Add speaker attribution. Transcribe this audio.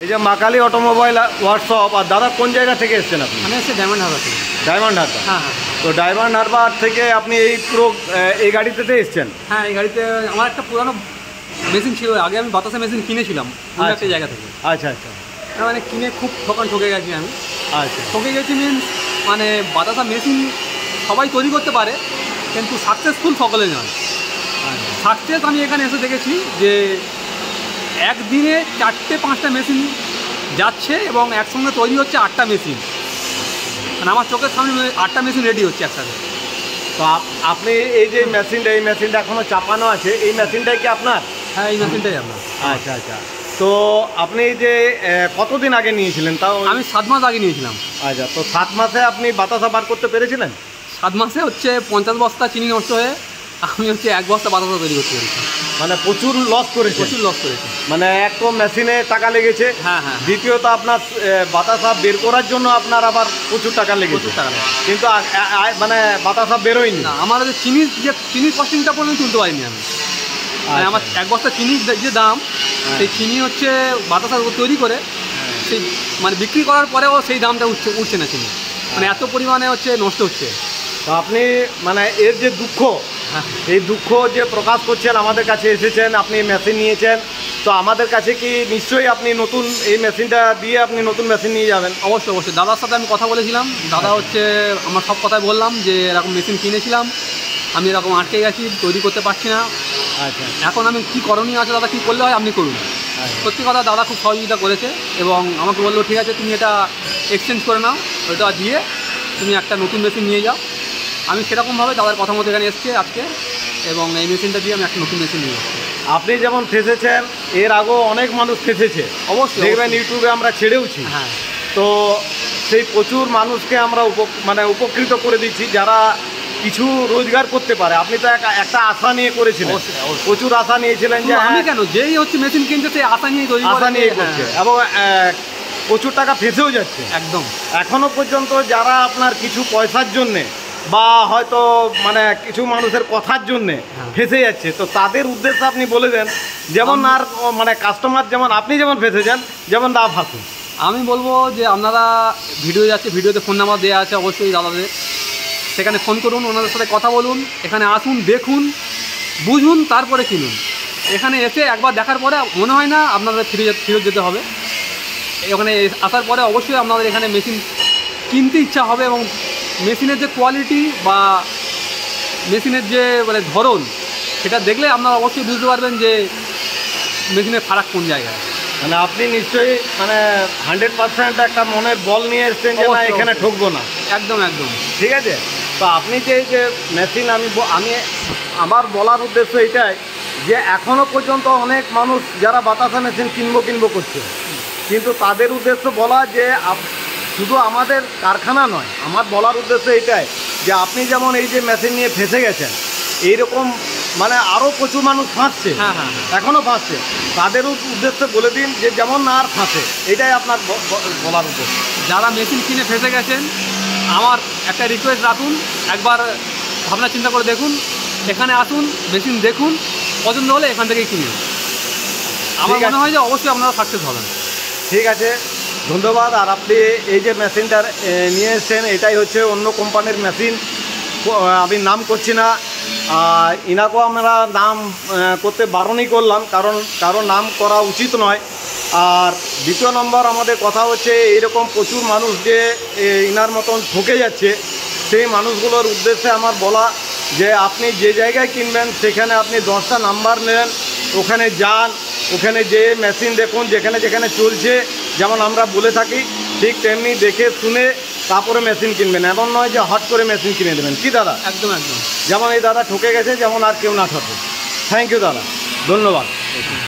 Speaker 1: এই যে মা কালী অটোমোবাইল ওয়ার্কশপ, আর দাদা কোন জায়গা থেকে এসেছেন আপনি?
Speaker 2: আমি এসেছি ডায়মন্ড হারবার থেকে।
Speaker 1: ডায়মন্ড হারবার?
Speaker 2: হ্যাঁ হ্যাঁ।
Speaker 1: তো ডায়মন্ড হারবার থেকে আপনি এই পুরো এই গাড়িতে এসেছেন?
Speaker 2: হ্যাঁ, এই গাড়িতে আমার একটা পুরানো মেশিন ছিল, আগে আমি বাতাসা মেশিন কিনেছিলাম একটা জায়গা থেকে।
Speaker 1: আচ্ছা আচ্ছা।
Speaker 2: মানে কিনে খুব ঠকে গেছি আমি।
Speaker 1: আচ্ছা,
Speaker 2: ঠকে গেছি মিনস মানে বাতাসা মেশিন সবাই তৈরি করতে পারে, কিন্তু সাকসেসফুল সকলে নয়। সাকসেস আমি এখানে এসে দেখেছি যে একদিনে 4-5টা মেশিন যাচ্ছে এবং একসঙ্গে তৈরি হচ্ছে 8টা মেশিন। মানে আমার চোখের সামনে 8টা মেশিন রেডি হচ্ছে একসাথে।
Speaker 1: তো আপনি এই যে মেশিনটা এখনো চাপানো আছে, এই মেশিনটাই কি আপনার?
Speaker 2: হ্যাঁ, এই মেশিনটাই আপনার।
Speaker 1: আচ্ছা আচ্ছা। তো আপনি যে কতদিন আগে নিয়েছিলেন? তাও
Speaker 2: আমি 7 মাস আগে নিয়েছিলাম।
Speaker 1: আচ্ছা, তো 7 মাসে আপনি বাতাসা বার করতে পেরেছিলেন?
Speaker 2: 7 মাসে হচ্ছে 50 বস্তা চিনি নষ্ট হয়ে আমি হচ্ছে 1 বস্তা বাতাসা তৈরি করতে পেরেছি।
Speaker 1: মানে প্রচুর লস করেছে?
Speaker 2: প্রচুর লস করেছি।
Speaker 1: মানে এক তো মেশিনে টাকা লেগেছে,
Speaker 2: হ্যাঁ হ্যাঁ,
Speaker 1: দ্বিতীয়ত আপনার বাতাসা বের করার জন্য আপনার আবার প্রচুর টাকা লেগেছে।
Speaker 2: প্রচুর টাকা লেগেছে,
Speaker 1: কিন্তু মানে বাতাসা বেরোয়নি
Speaker 2: না। আমার যে চিনির কস্টিংটা পর্যন্ত তুলতে পারিনি আমি। মানে আমার 1 বস্তা চিনির যে দাম, সেই চিনি হচ্ছে বাতাসা তৈরি করে সেই মানে বিক্রি করার পরেও সেই দামটা উঠছে না চিনি। মানে এত পরিমাণে হচ্ছে নষ্ট হচ্ছে।
Speaker 1: তো আপনি মানে এর যে দুঃখ, এই দুঃখ যে প্রকাশ করছেন, আমাদের কাছে এসেছেন, আপনি মেশিন নিয়েছেন, তো আমাদের কাছে কি নিশ্চয়ই আপনি নতুন এই মেশিনটা দিয়ে আপনি নতুন মেশিন নিয়ে যাবেন?
Speaker 2: অবশ্যই অবশ্যই। দাদার সাথে আমি কথা বলেছিলাম, দাদা হচ্ছে আমার সব কথাই বললাম যে এরকম মেশিন কিনেছিলাম, আমি এরকম আটকে গেছি, তৈরি করতে পারছি না।
Speaker 1: আচ্ছা,
Speaker 2: এখন আমি কী করণীয় আছে দাদা, কী করলে হয় আপনি করুন। সত্যি কথা, দাদা খুব সহযোগিতা করেছে এবং আমাকে বললো ঠিক আছে তুমি এটা এক্সচেঞ্জ করে নাও, ওইটা দিয়ে তুমি একটা নতুন মেশিন নিয়ে যাও। আমি সেরকমভাবে দাদার কথা মতো এখানে এসেছি আজকে, এবং এই মেশিনটা দিয়ে আমি একটা নতুন মেশিন নিয়ে যাচ্ছি।
Speaker 1: আপনি যেমন ফেসেছেন, এর আগেও অনেক মানুষ ফেসেছে,
Speaker 2: অবশ্যই
Speaker 1: দেখবেন ইউটিউবে আমরা ছেড়েওছি।
Speaker 2: হ্যাঁ,
Speaker 1: তো সেই প্রচুর মানুষকে আমরা উপকৃত করে দিচ্ছি যারা কিছু রোজগার করতে পারে। আপনি তো একটা আশা নিয়ে করেছিলেন, প্রচুর আশা নিয়েছিলেন যে
Speaker 2: আমি কেন, যেই হচ্ছে মেশিন কিনতে সেই আশা নিয়ে
Speaker 1: করছে, এবং প্রচুর টাকা ফেসেও যাচ্ছে।
Speaker 2: একদম।
Speaker 1: এখনো পর্যন্ত যারা আপনার কিছু পয়সার জন্যে বা হয়তো মানে কিছু মানুষের কথার জন্যে ফেসে যাচ্ছে, তো তাদের উদ্দেশ্যে আপনি বলে দেন, যেমন আর মানে কাস্টমার যেমন আপনি যেমন ফেসে যান, যেমন দা ফাঁসুন।
Speaker 2: আমি বলবো যে আপনারা ভিডিও যাচ্ছে, ভিডিওতে ফোন নাম্বার দেওয়া আছে অবশ্যই দাদাদের, সেখানে ফোন করুন, ওনাদের সাথে কথা বলুন, এখানে আসুন, দেখুন, বুঝুন, তারপরে কিনুন। এখানে এসে একবার দেখার পরে মনে হয় না আপনাদের ফিরে যেতে হবে। ওখানে আসার পরে অবশ্যই আপনাদের এখানে মেশিন কিনতে ইচ্ছা হবে, এবং মেশিনের যে কোয়ালিটি বা মেশিনের যে মানে ধরন, সেটা দেখলে আপনারা অবশ্যই বুঝতে পারবেন যে মেশিনের ফারাক কোন জায়গায়।
Speaker 1: মানে আপনি নিশ্চয়ই মানে 100% একটা মনের বল নিয়ে এসছেন যে না এখানে ঠকবো না।
Speaker 2: একদম একদম
Speaker 1: ঠিক আছে। তো আপনি যে মেশিন, আমি আমার বলার উদ্দেশ্য এটাই যে এখনও পর্যন্ত অনেক মানুষ যারা বাতাসা মেশিন কিনবো করছে, কিন্তু তাদের উদ্দেশ্য বলা যে শুধু আমাদের কারখানা নয়, আমার বলার উদ্দেশ্য এটাই যে আপনি যেমন এই যে মেশিন নিয়ে ফেসে গেছেন, এইরকম মানে আরও প্রচুর মানুষ ফাঁসছে, এখনও ফাঁসছে, তাদের উদ্দেশ্যে বলে দিন যে যেমন না আর ফাঁসে। এটাই আপনার বলার উদ্দেশ্য।
Speaker 2: যারা মেশিন কিনে ফেসে গেছেন, আমার একটা রিকোয়েস্ট রাখুন, একবার ভাবনা চিন্তা করে দেখুন, এখানে আসুন, মেশিন দেখুন, পছন্দ হলে এখান থেকেই কিনুন। আমার মনে হয় যে অবশ্যই আপনারা সাকসেস হবেন।
Speaker 1: ঠিক আছে, ধন্যবাদ। আর আপনি এই যে মেশিনটা নিয়ে এসেছেন, এটাই হচ্ছে অন্য কোম্পানির মেশিন, আমি নাম করছি না, ইনাকেও আমরা নাম করতে বারণই করলাম, কারণ নাম করা উচিত নয়। আর দ্বিতীয় নম্বর আমাদের কথা হচ্ছে, এইরকম প্রচুর মানুষ যে ইনার মতন ঠকে যাচ্ছে, সেই মানুষগুলোর উদ্দেশ্যে আমার বলা যে আপনি যে জায়গায় কিনবেন সেখানে আপনি 10টা নাম্বার নেন, ওখানে যান, ওখানে যে মেশিন দেখুন যেখানে যেখানে চলছে, যেমন আমরা বলে থাকি ঠিক তেমনি দেখে শুনে তারপরে মেশিন কিনবেন। এমন নয় যে হট করে মেশিন কিনে দেবেন। কি দাদা?
Speaker 2: একদম একদম।
Speaker 1: যেমন এই দাদা ঠকে গেছে, যেমন আর কেউ না ঠকে। থ্যাংক ইউ দাদা, ধন্যবাদ।